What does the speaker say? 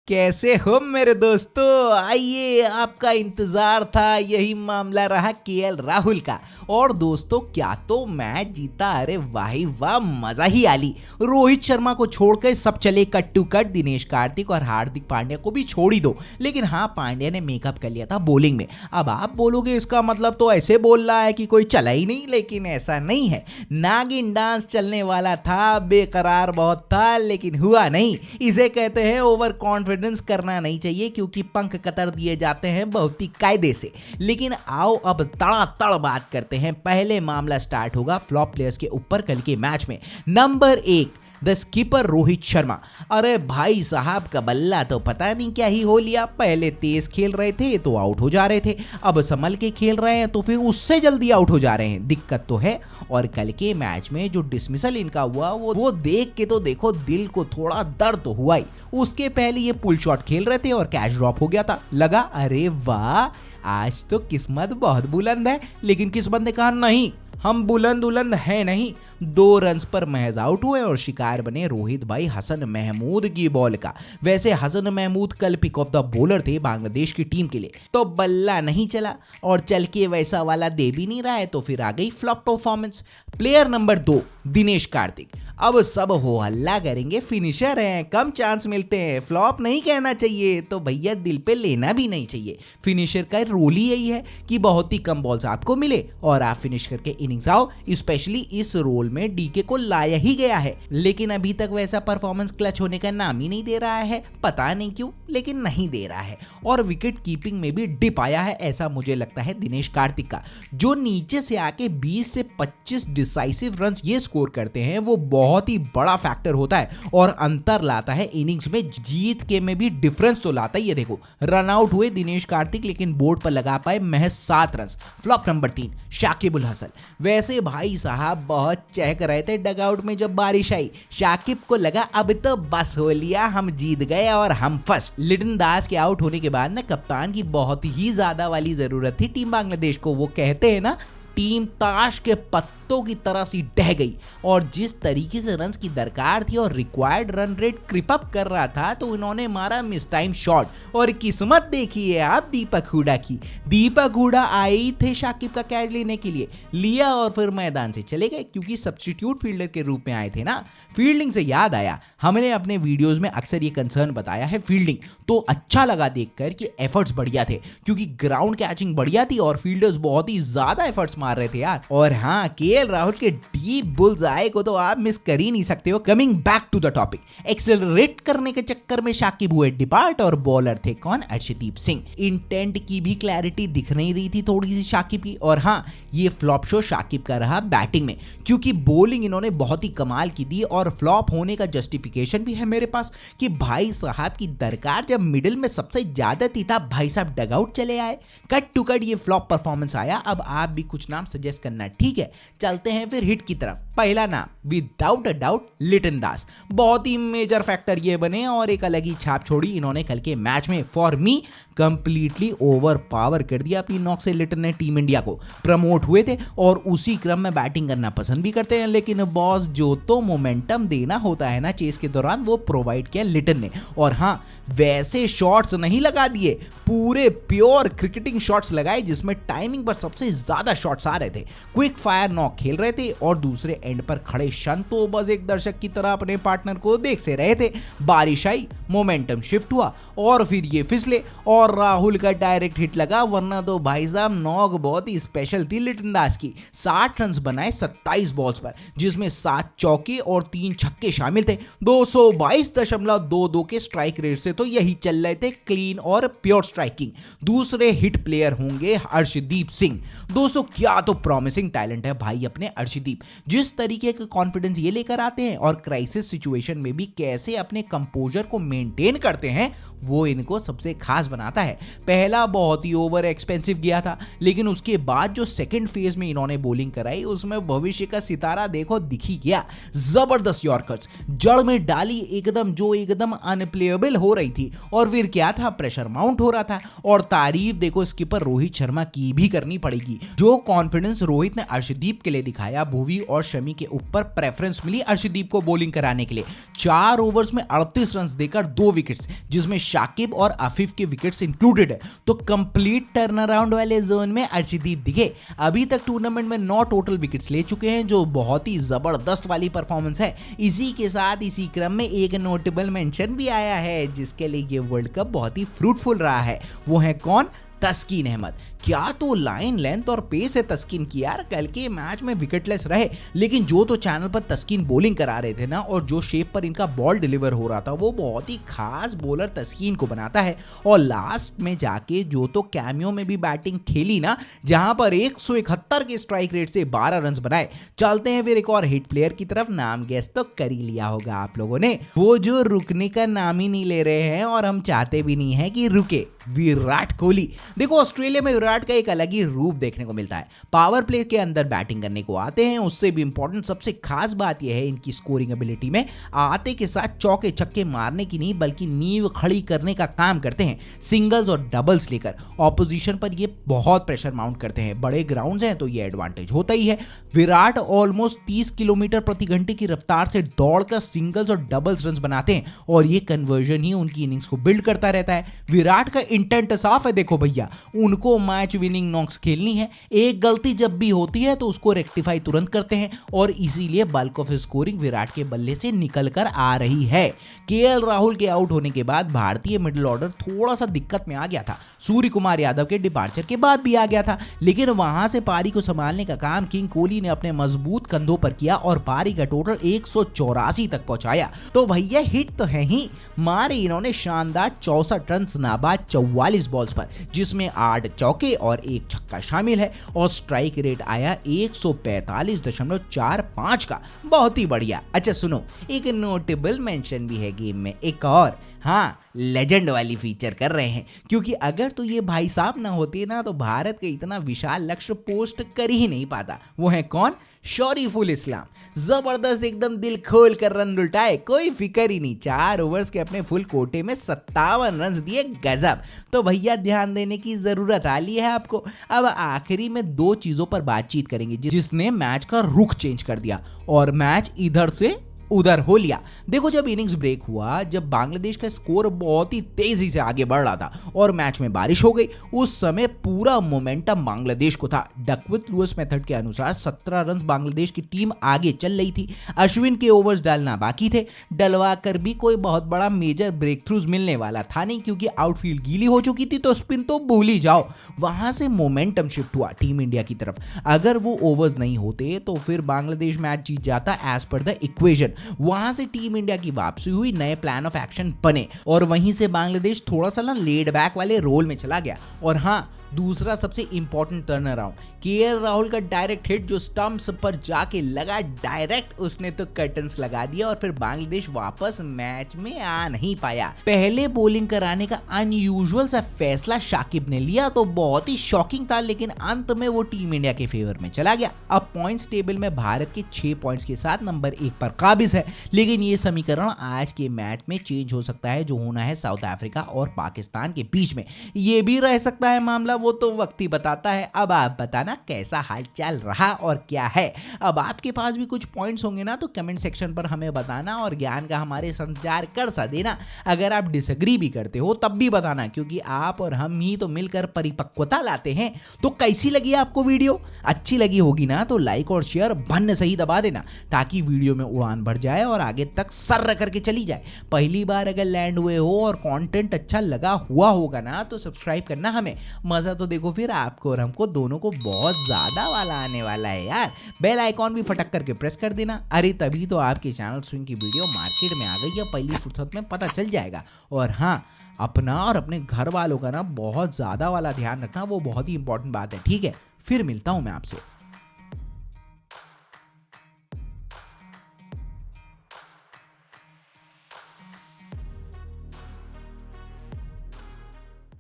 कैसे हो मेरे दोस्तों। आइए, आपका इंतजार था, यही मामला रहा केएल राहुल का। और दोस्तों, क्या तो मैच जीता, अरे वाह वाह, मजा ही आली। रोहित शर्मा को छोड़कर सब चले cut to cut, Dinesh Karthik और हार्दिक पांड्या को भी छोड़ ही दो। लेकिन हाँ, पांड्या ने मेकअप कर लिया था बॉलिंग में। अब आप बोलोगे इसका मतलब तो ऐसे बोल रहा है कि कोई चला ही नहीं, लेकिन ऐसा नहीं है। नागिन डांस चलने वाला था, बेकरार बहुत था, लेकिन हुआ नहीं। इसे कहते हैं ओवर कॉन्फिडेंस करना नहीं चाहिए, क्योंकि पंख कतर दिए जाते हैं बहुत ही कायदे से। लेकिन आओ अब तड़ातड़ बात करते हैं। पहले मामला स्टार्ट होगा फ्लॉप प्लेयर्स के ऊपर कल के मैच में। Number 1, the skipper Rohit Sharma. अरे भाई साहब का बल्ला तो पता नहीं क्या ही हो लिया। पहले तेज खेल रहे थे तो आउट हो जा रहे थे, अब संभल के खेल रहे हैं तो फिर उससे जल्दी आउट हो जा रहे हैं। दिक्कत तो है। और कल के मैच में जो डिसमिसल इनका हुआ वो देख के तो देखो, दिल को थोड़ा दर्द तो हुआ ही। उसके पहले ये पुल शॉट खेल रहे थे और कैच ड्रॉप हो गया था। लगा अरे वाह, आज तो किस्मत बहुत बुलंद है। लेकिन किस्मत ने कहा नहीं, हम बुलंद है नहीं। 2 रन्स पर महज आउट हुए और शिकार बने रोहित भाई हसन महमूद की बॉल का। वैसे हसन महमूद कल पिक ऑफ द बॉलर थे बांग्लादेश की टीम के लिए, तो बल्ला नहीं चला और चल के वैसा वाला दे भी नहीं रहा है, तो फिर आ गई flop performance. Player number 2, Dinesh Karthik. अब सब हो हल्ला करेंगे, फिनिशर हैं, कम चांस मिलते हैं, फ्लॉप नहीं कहना चाहिए, तो भैया दिल पे लेना भी नहीं चाहिए। फिनिशर का रोल ही यही है कि बहुत ही कम बॉल्स आपको मिले और आप फिनिश करके इनिंग्स आओ। स्पेशली इस रोल में डीके को लाया ही गया है, लेकिन अभी तक वैसा परफॉर्मेंस क्लच होने का नाम ही नहीं दे रहा है। पता नहीं क्यों, लेकिन नहीं दे रहा है। और विकेट कीपिंग में भी डिप आया है, ऐसा मुझे लगता है दिनेश कार्तिक का। जो नीचे से आके 20 से 25 डिसाइसिव रन्स ये स्कोर करते हैं, वो बहुत ही बड़ा फैक्टर होता है और अंतर लाता है इनिंग्स में। जीत के में भी डिफरेंस तो लाता ही है। देखो, रन आउट हुए दिनेश कार्तिक, लेकिन बोर्ड पर लगा पाए महज 7 run. Flop number 3, Shakib Al Hasan. वैसे भाई साहब बहुत चहक रहे थे डगआउट में जब बारिश आई। शाकिब को लगा अब तो बस हो लिया, हम जीत गए और हम फर्स्ट। लिटन दास के आउट होने के बाद ना कप्तान की बहुत ही ज्यादा वाली जरूरत थी टीम बांग्लादेश को। वो कहते हैं ना, टीम ताश के पत्तों की तरह सी ढह गई। और जिस तरीके से रन्स की दरकार थी और रिक्वायर्ड रन रेट क्रिप अप कर रहा था, तो इन्होंने मारा मिस टाइम शॉट। और किस्मत देखिए आप दीपक हुडा की। दीपक हुडा आए थे शाकिब का कैच लेने के लिए, लिया और फिर मैदान से चले गए, क्योंकि सब्स्टिट्यूट फील्डर के रूप में आए थे ना। फील्डिंग से याद आया, हमने अपने वीडियोस में अक्सर ये कंसर्न बताया है फील्डिंग, तो अच्छा लगा देखकर कि एफर्ट्स बढ़िया थे, क्योंकि ग्राउंड कैचिंग बढ़िया थी और फील्डर्स बहुत ही ज्यादा एफर्ट्स मार रहे थे यार। और हाँ, केएल राहुल के डीप बुल्स आई को तो आप मिस कर ही नहीं सकते हो। Coming back to the topic, accelerate करने के चक्कर में शाकिब हुए डिपार्ट और बॉलर थे कौन? अर्शदीप सिंह। इंटेंट की भी क्लैरिटी दिख नहीं रही थी थोड़ी सी शाकिब की। और हाँ, ये फ्लॉप शो शाकिब का रहा बैटिंग में, क्योंकि बॉलिंग इन्होंने बहुत ही कमाल की दी। और फ्लॉप होने का जस्टिफिकेशन भी है मेरे पास कि भाई साहब की दरकार जब मिडिल में सबसे ज्यादा थी, तब भाई साहब डगआउट चले आए। कट टू कट ये फ्लॉप परफॉर्मेंस आया। अब आप भी कुछ नाम सजेस्ट करना, ठीक है? चलते हैं फिर हिट की तरफ। पहला नाम विदाउट अ डाउट लिटन दास। बहुत ही मेजर फैक्टर ये बने और एक अलग ही छाप छोड़ी इन्होंने कल के मैच में। For me completely over power कर दिया अपनी नॉक से लिटन ने टीम इंडिया को। प्रमोट हुए थे और उसी क्रम में बैटिंग करना पसंद भी करते हैं, लेकिन बॉस जो तो मोमेंटम देना होता है ना चेस के दौरान, वो प्रोवाइड किया लिटन ने। और हाँ, वैसे शॉट्स नहीं लगा दिए, पूरे प्योर क्रिकेटिंग शॉट्स लगाए, जिसमें टाइमिंग पर सबसे ज्यादा शॉट्स आ रहे थे। क्विक फायर नॉक खेल रहे थे और दूसरे एंड पर खड़े शन तो बस एक दर्शक की तरह अपने पार्टनर को देख से रहे थे। बारिश आई, मोमेंटम शिफ्ट हुआ और फिर ये फिसले और राहुल का डायरेक्ट हिट लगा। वरना तो भाई साहब नॉक बहुत ही स्पेशल थी लिटन दास की। 60 रन बनाए 27 बॉल्स पर, जिसमें 7 चौके और 3 छक्के शामिल थे। 222.22 के स्ट्राइक रेट से तो यही चल रहे थे, क्लीन और प्योर स्ट्राइकिंग। दूसरे हिट प्लेयर होंगे अर्शदीप सिंह। दोस्तों, क्या तो प्रॉमिसिंग टैलेंट है भाई अपने अर्शदीप। जिस तरीके का कॉन्फिडेंस ये लेकर आते हैं और क्राइसिस सिचुएशन में भी कैसे अपने कंपोजर को मेंटेन करते हैं, वो इनको सबसे खास बनाता है। पहला बहुत ही ओवर एक्सपेंसिव गया था, लेकिन उसके बाद जो सेकंड फेज में इन्होंने बॉलिंग कराई, उसमें भविष्य का सितारा देखो दिख ही गया। जबरदस्त यॉर्कर्स जड़ में डाली एकदम, जो एकदम अनप्लेएबल हो रही थी। और फिर क्या था, प्रेशर माउंट हो रहा था। और तारीफ देखो स्किपर रोहित शर्मा की भी करनी पड़ेगी, जो कॉन्फिडेंस रोहित ने अर्शदीप के लिए दिखाया। भुवी और शमी के ऊपर प्रेफरेंस मिली अर्शदीप को बॉलिंग कराने के लिए। 4 ओवर्स में 38 रन देकर 2 विकेट्स, जिसमें शाकिब और आफिफ के विकेट्स इंक्लूडेड है। तो कंप्लीट टर्न अराउंड वाले जोन में अर्शदीप दिखे। अभी तक टूर्नामेंट में 9 टोटल विकेट्स ले चुके हैं, जो बहुत ही जबरदस्त वाली परफॉर्मेंस है। इसी के साथ इसी क्रम में एक नोटेबल मेंशन भी आया है, जिसके लिए ये वर्ल्ड कप बहुत ही फ्रूटफुल रहा है। वो है कौन? तस्कीन अहमद। क्या तो लाइन लेंथ और पेस है तस्कीन की यार। कल के मैच में विकेटलेस रहे, लेकिन जो तो चैनल पर तस्कीन बॉलिंग करा रहे थे ना, और जो शेप पर इनका बॉल डिलीवर हो रहा था, वो बहुत ही खास बॉलर तस्कीन को बनाता है। और लास्ट में जाके जो तो कैमियो में भी बैटिंग खेली ना, जहां पर 171 के स्ट्राइक रेट से 12 रन बनाए। चलते हैं फिर एक और हिट प्लेयर की तरफ। नाम गेस तो कर ही लिया होगा आप लोगों ने, वो जो रुकने का नाम ही नहीं ले रहे हैं, और हम चाहते भी नहीं है कि रुके, विराट कोहली। देखो, ऑस्ट्रेलिया में विराट का एक अलग ही रूप देखने को मिलता है। पावर प्ले के अंदर बैटिंग करने को आते हैं। उससे भी इंपॉर्टेंट सबसे खास बात यह है इनकी स्कोरिंग एबिलिटी में आते के साथ चौके छक्के मारने की नहीं, बल्कि नींव खड़ी करने का काम करते हैं। सिंगल्स और डबल्स लेकर ऑपोजिशन पर ये बहुत प्रेशर माउंट करते हैं। बड़े ग्राउंड्स हैं तो ये एडवांटेज होता ही है। विराट ऑलमोस्ट 30 किलोमीटर प्रति घंटे की रफ्तार से दौड़कर सिंगल्स और डबल्स रन बनाते हैं, और ये कन्वर्जन ही उनकी इनिंग्स को बिल्ड करता रहता है। विराट का इंटेंट साफ है। देखो भैया, उनको मैच विनिंग नॉक्स खेलनी है। एक गलती जब भी होती है तो उसको रेक्टिफाई तुरंत करते हैं, और इसीलिए बल्क ऑफ स्कोरिंग विराट के बल्ले से निकल कर आ रही है। केएल राहुल के आउट होने के बाद भारतीय मिडिल ऑर्डर थोड़ा सा दिक्कत में आ गया था। सूर्य कुमार यादव के डिपार्चर के बाद भी आ गया था, लेकिन वहां से पारी को संभालने का काम किंग कोहली ने अपने मजबूत कंधों पर किया और पारी का टोटल 184 तक पहुंचाया। तो भैया हिट तो है ही, मारे इन्होंने शानदार 64 रन नाबाद 44 बॉल्स पर, जिसमें 8 चौके और 1 छक्का शामिल है, और स्ट्राइक रेट आया 145.45 का। बहुत ही बढ़िया। अच्छा सुनो, एक नोटेबल मेंशन भी है गेम में एक और। हाँ, लेजेंड वाली फीचर कर रहे हैं, क्योंकि अगर तो ये भाई साहब ना होते ना, तो भारत का इतना विशाल लक्ष्य पोस्ट कर ही नहीं पाता। वो है कौन? शरीफुल इस्लाम। जबरदस्त एकदम दिल खोल कर रन उल्टाए, कोई फिक्र ही नहीं। 4 ओवर्स के अपने फुल कोटे में 57 रन दिए, गजब। तो भैया ध्यान देने की जरूरत आ ली है आपको। अब आखिरी में 2 चीजों पर बातचीत करेंगे जिसने मैच का रुख चेंज कर दिया और मैच इधर से उधर हो लिया। देखो, जब इनिंग्स ब्रेक हुआ, जब बांग्लादेश का स्कोर बहुत ही तेजी से आगे बढ़ रहा था और मैच में बारिश हो गई, उस समय पूरा मोमेंटम बांग्लादेश को था। डकवर्थ लुईस मेथड के अनुसार 17 रन बांग्लादेश की टीम आगे चल रही थी। अश्विन के ओवर्स डालना बाकी थे, डलवा कर भी कोई बहुत बड़ा मेजर ब्रेक थ्रूज मिलने वाला था नहीं, क्योंकि आउटफील्ड गीली हो चुकी थी। तो स्पिन तो भूल ही जाओ। वहां से मोमेंटम शिफ्ट हुआ टीम इंडिया की तरफ। अगर वो ओवर्स नहीं होते तो फिर बांग्लादेश मैच जीत जाता एज पर द इक्वेशन। वहां से टीम इंडिया की वापसी हुई, नए प्लान ऑफ एक्शन बने, और वहीं से बांग्लादेश थोड़ा सा ना लेड बैक वाले रोल में चला गया। और हाँ, दूसरा सबसे important turn around, KL Rahul का डायरेक्ट हिट जो स्टंप्स पर जाके लगा डायरेक्ट, उसने तो कर्टन्स लगा दिया, और फिर बांग्लादेश वापस मैच में आ नहीं पाया। पहले बॉलिंग कराने का अनयूजुअल सा फैसला शाकिब ने लिया, तो बहुत ही शॉकिंग था, लेकिन अंत में वो टीम इंडिया के फेवर में चला गया। अब पॉइंट्स टेबल में भारत के 6 पॉइंट्स के साथ नंबर 1 पर काबिज है, लेकिन ये समीकरण आज के मैच में चेंज हो सकता है, जो होना है साउथ अफ्रीका और पाकिस्तान के बीच में। ये भी रह सकता है मामला, वो तो वक्त ही बताता है। अब आप बताना कैसा हालचाल रहा और क्या है। अब आपके पास भी कुछ पॉइंट्स होंगे ना, तो कमेंट सेक्शन पर हमें बताना और ज्ञान का हमारे संचार कर सा देना। अगर आप डिसएग्री भी करते हो तब भी बताना, क्योंकि आप और हम ही तो मिलकर परिपक्वता लाते हैं। तो कैसी लगी आपको वीडियो? अच्छी लगी होगी ना, तो लाइक और शेयर बन सही दबा देना, ताकि वीडियो में उड़ान भर जाए और आगे तक सर करके चली जाए। पहली बार अगर लैंड हुए हो और कंटेंट अच्छा लगा हुआ होगा ना, तो सब्सक्राइब करना हमें। मजा तो देखो फिर आपको और हमको दोनों को बहुत ज्यादा वाला आने वाला है यार। बेल आइकॉन भी फटक करके प्रेस कर देना। अरे तभी तो आपके चैनल स्विंग की वीडियो मार्केट में आ गई है, पहली फुर्सत में पता चल जाएगा। और हाँ, अपना और अपने घर वालों का ना बहुत ज्यादा वाला ध्यान रखना, वो बहुत ही इंपॉर्टेंट बात है। ठीक है, फिर मिलता हूं मैं आपसे।